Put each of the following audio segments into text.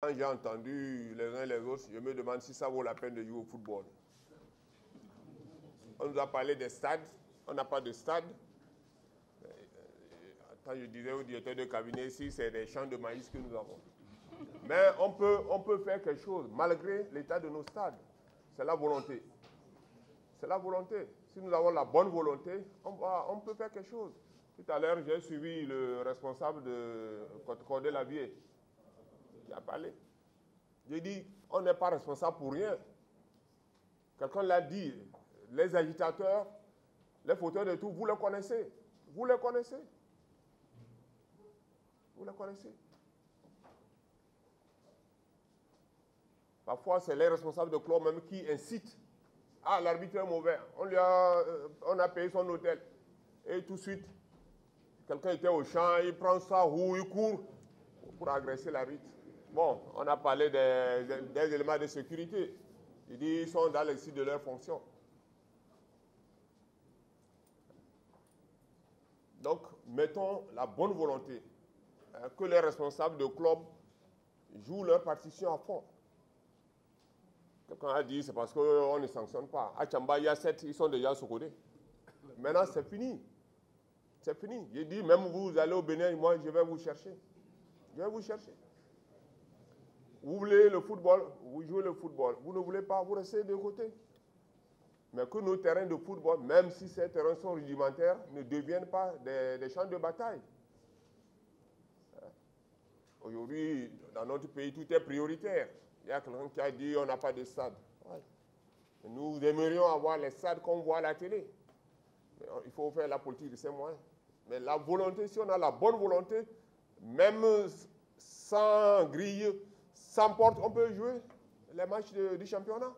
Quand j'ai entendu les uns et les autres, je me demande si ça vaut la peine de jouer au football. On nous a parlé des stades, on n'a pas de stade. Quand je disais au directeur de cabinet, ici, c'est des champs de maïs que nous avons. Mais on peut faire quelque chose, malgré l'état de nos stades. C'est la volonté. C'est la volonté. Si nous avons la bonne volonté, on peut faire quelque chose. Tout à l'heure, j'ai suivi le responsable de Côte-Cordée-la-Vie qui a parlé. J'ai dit, on n'est pas responsable pour rien. Quelqu'un l'a dit, les agitateurs, les fauteurs de tout, vous les connaissez. Vous les connaissez. Vous les connaissez. Parfois, c'est les responsables de club même qui incitent. Ah, l'arbitre est mauvais. On a payé son hôtel. Et tout de suite, quelqu'un était au champ, il prend sa roue, il court pour agresser l'arbitre. Bon, on a parlé des éléments de sécurité. Il dit ils sont dans le site de leur fonction. Donc, mettons la bonne volonté. Que les responsables de club jouent leur partition à fond. Quelqu'un a dit c'est parce qu'on ne sanctionne pas. À Tchamba, il y a 7, ils sont déjà sous-codés. Maintenant, c'est fini. C'est fini. J'ai dit, même vous allez au Bénin, moi, je vais vous chercher. Je vais vous chercher. Vous voulez le football, vous jouez le football. Vous ne voulez pas, vous restez de côté. Mais que nos terrains de football, même si ces terrains sont rudimentaires, ne deviennent pas des champs de bataille. Aujourd'hui, dans notre pays, tout est prioritaire. Il y a quelqu'un qui a dit on n'a pas de stade. Ouais. Nous aimerions avoir les stades qu'on voit à la télé. Mais il faut faire la politique de ces moyens. Mais la volonté, si on a la bonne volonté, même sans grille, sans porte, on peut jouer les matchs du championnat.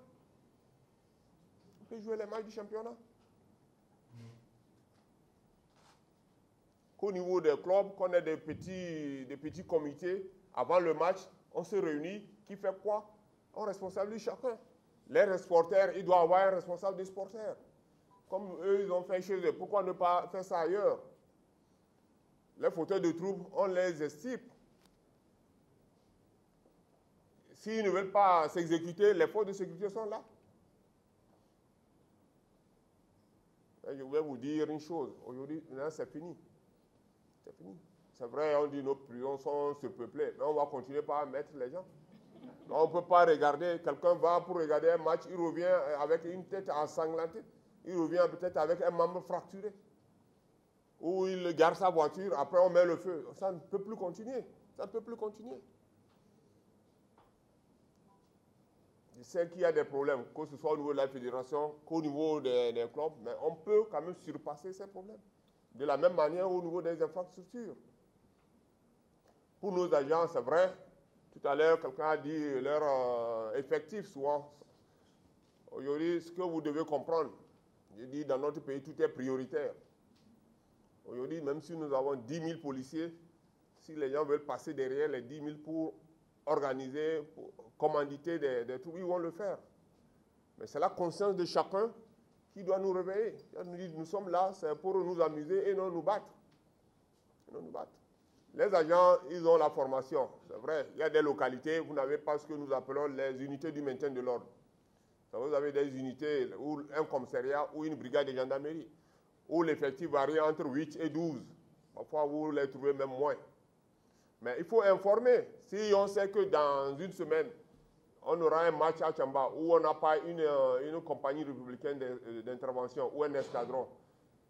On peut jouer les matchs du championnat. Qu'au niveau des clubs, qu'on ait des petits comités, avant le match, on se réunit. Qui fait quoi? On responsabilise chacun. Les sporteurs, ils doivent avoir un responsable des sporteurs. Comme eux, ils ont fait chez eux, pourquoi ne pas faire ça ailleurs? Les fauteurs de troubles, on les estime. S'ils ne veulent pas s'exécuter, les forces de sécurité sont là. Et je vais vous dire une chose. Aujourd'hui, c'est fini. C'est fini. C'est vrai, on dit nos prisons sont surpeuplées, mais on va continuer par mettre les gens. On ne peut pas regarder, quelqu'un va pour regarder un match, il revient avec une tête ensanglantée, il revient peut-être avec un membre fracturé. Ou il garde sa voiture, après on met le feu. Ça ne peut plus continuer. Ça ne peut plus continuer. Je sais qu'il y a des problèmes, que ce soit au niveau de la fédération, qu'au niveau des clubs, mais on peut quand même surpasser ces problèmes. De la même manière au niveau des infrastructures. Pour nos agents, c'est vrai, tout à l'heure, quelqu'un a dit leur effectif souvent. Aujourd'hui, ce que vous devez comprendre, je dis dans notre pays, tout est prioritaire. Aujourd'hui, même si nous avons 10 000 policiers, si les gens veulent passer derrière les 10 000 pour organiser, pour commanditer des trucs, ils vont le faire. Mais c'est la conscience de chacun qui doit nous réveiller. Nous dit, nous sommes là, c'est pour nous amuser et non nous battre. Et non nous battre. Les agents, ils ont la formation. C'est vrai, il y a des localités, vous n'avez pas ce que nous appelons les unités du maintien de l'ordre. Vous avez des unités, ou un commissariat ou une brigade de gendarmerie, où l'effectif varie entre 8 et 12. Parfois, vous les trouvez même moins. Mais il faut informer. Si on sait que dans une semaine, on aura un match à Tchamba, où on n'a pas une compagnie républicaine d'intervention ou un escadron,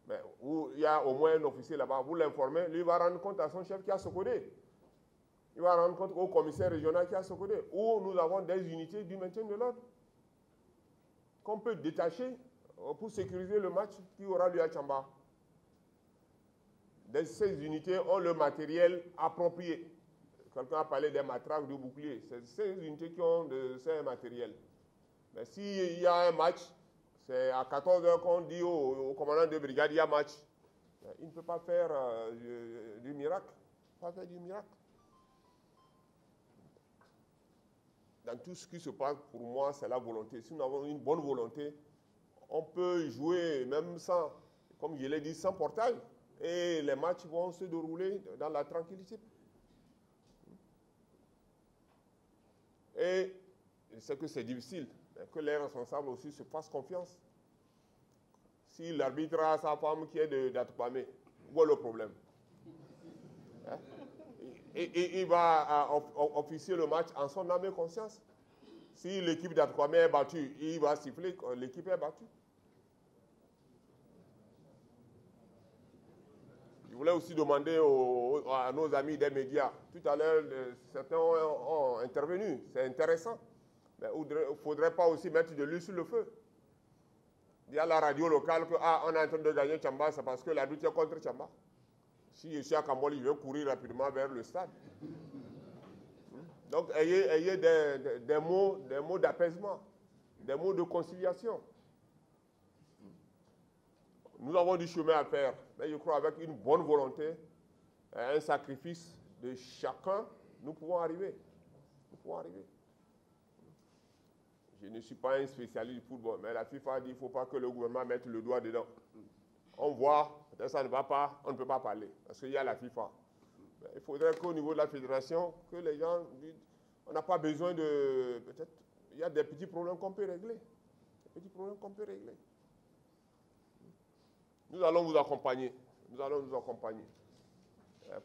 mais où il y a au moins un officier là-bas, vous l'informez, lui va rendre compte à son chef qui a Socodé. Il va rendre compte au commissaire régional qui a Socodé, où nous avons des unités du maintien de l'ordre qu'on peut détacher pour sécuriser le match qui aura lieu à Tchamba. Ces unités ont le matériel approprié. Quelqu'un a parlé des matraques, de boucliers. C'est ces unités qui ont ces matériels. Mais s'il y a un match, c'est à 14 h qu'on dit au commandant de brigade, il y a match. Il ne peut pas faire du miracle. Il ne peut pas faire du miracle. Dans tout ce qui se passe, pour moi, c'est la volonté. Si nous avons une bonne volonté, on peut jouer même sans, comme je l'ai dit, sans portail. Et les matchs vont se dérouler dans la tranquillité. Et je sais que c'est difficile, mais que les responsables aussi se fassent confiance. Si l'arbitre a sa femme qui est d'Atupamé, où est le problème? Hein? Et il va officier le match en son âme et conscience. Si l'équipe d'Atupamé est battue, il va siffler que l'équipe est battue. Je voulais aussi demander à nos amis des médias. Tout à l'heure, certains ont intervenu. C'est intéressant. Mais il ne faudrait pas aussi mettre de l'huile sur le feu. Il y a la radio locale que on est en train de gagner Tchamba, c'est parce que la lutte est contre Tchamba. Si je suis à Kamboli, je vais courir rapidement vers le stade. Donc, ayez des mots d'apaisement, des mots de conciliation. Nous avons du chemin à faire, mais je crois avec une bonne volonté, un sacrifice de chacun, nous pouvons arriver. Nous pouvons arriver. Je ne suis pas un spécialiste du football, mais la FIFA a dit qu'il ne faut pas que le gouvernement mette le doigt dedans. On voit, peut-être ça ne va pas, on ne peut pas parler, parce qu'il y a la FIFA. Mais il faudrait qu'au niveau de la fédération, que les gens disent, on n'a pas besoin de... Peut-être, il y a des petits problèmes qu'on peut régler. Des petits problèmes qu'on peut régler. Nous allons vous accompagner. Nous allons vous accompagner.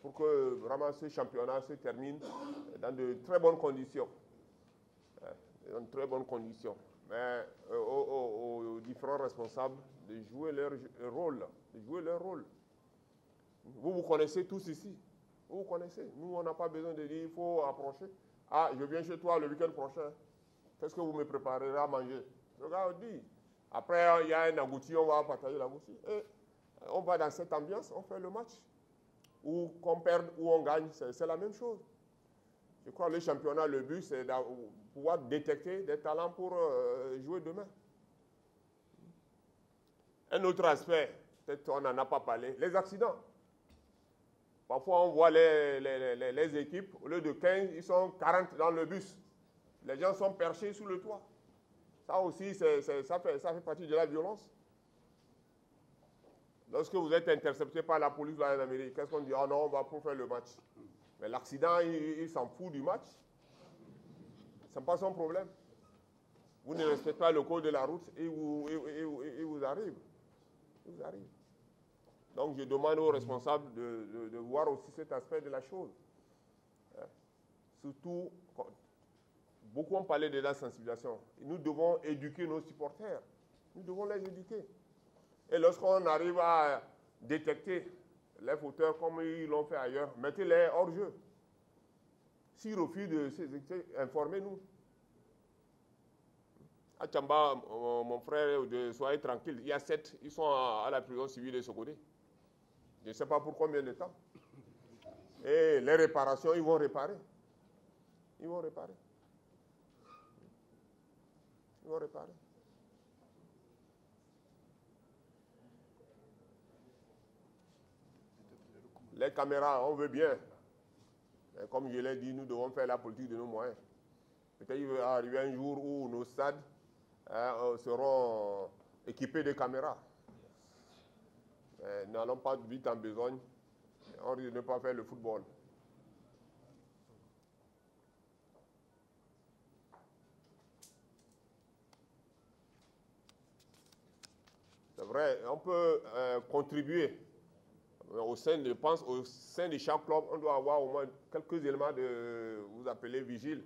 Pour que vraiment ce championnat se termine dans de très bonnes conditions. Dans de très bonnes conditions. Mais aux différents responsables de jouer leur rôle. De jouer leur rôle. Vous connaissez tous ici. Vous connaissez. Nous, on n'a pas besoin de dire il faut approcher. Ah, je viens chez toi le week-end prochain. Qu'est-ce que vous me préparerez à manger? Le gars dit. Après, il y a un agouti, on va partager l'agouti. Et on va dans cette ambiance, on fait le match. Ou qu'on perde ou on gagne, c'est la même chose. Je crois que le championnat, le but, c'est de pouvoir détecter des talents pour jouer demain. Un autre aspect, peut-être on n'en a pas parlé, les accidents. Parfois, on voit les équipes, au lieu de 15, ils sont 40 dans le bus. Les gens sont perchés sous le toit. Ça aussi, ça fait partie de la violence. Lorsque vous êtes intercepté par la police en Amérique, qu'est-ce qu'on dit? Ah non, on va pour faire le match. Mais l'accident, il s'en fout du match. Ce n'est pas son problème. Vous ne respectez pas le code de la route et vous arrive. Il vous arrive. Donc je demande aux responsables de voir aussi cet aspect de la chose. Surtout, beaucoup ont parlé de la sensibilisation. Nous devons éduquer nos supporters. Nous devons les éduquer. Et lorsqu'on arrive à détecter les fauteurs comme ils l'ont fait ailleurs, mettez-les hors jeu. S'ils refusent de s'exécuter, informez-nous. À Tchamba, mon frère, soyez tranquille. Il y a 7, ils sont à la prison civile de Sokodé. Je ne sais pas pour combien de temps. Et les réparations, ils vont réparer. Ils vont réparer. Ils vont réparer. Les caméras, on veut bien. Mais comme je l'ai dit, nous devons faire la politique de nos moyens. Peut-être qu'il va arriver un jour où nos stades seront équipés de caméras. Nous n'allons pas vite en besogne. On risque de ne pas faire le football. C'est vrai, on peut contribuer. Au sein de chaque club, on doit avoir au moins quelques éléments de, vous appelez, vigiles.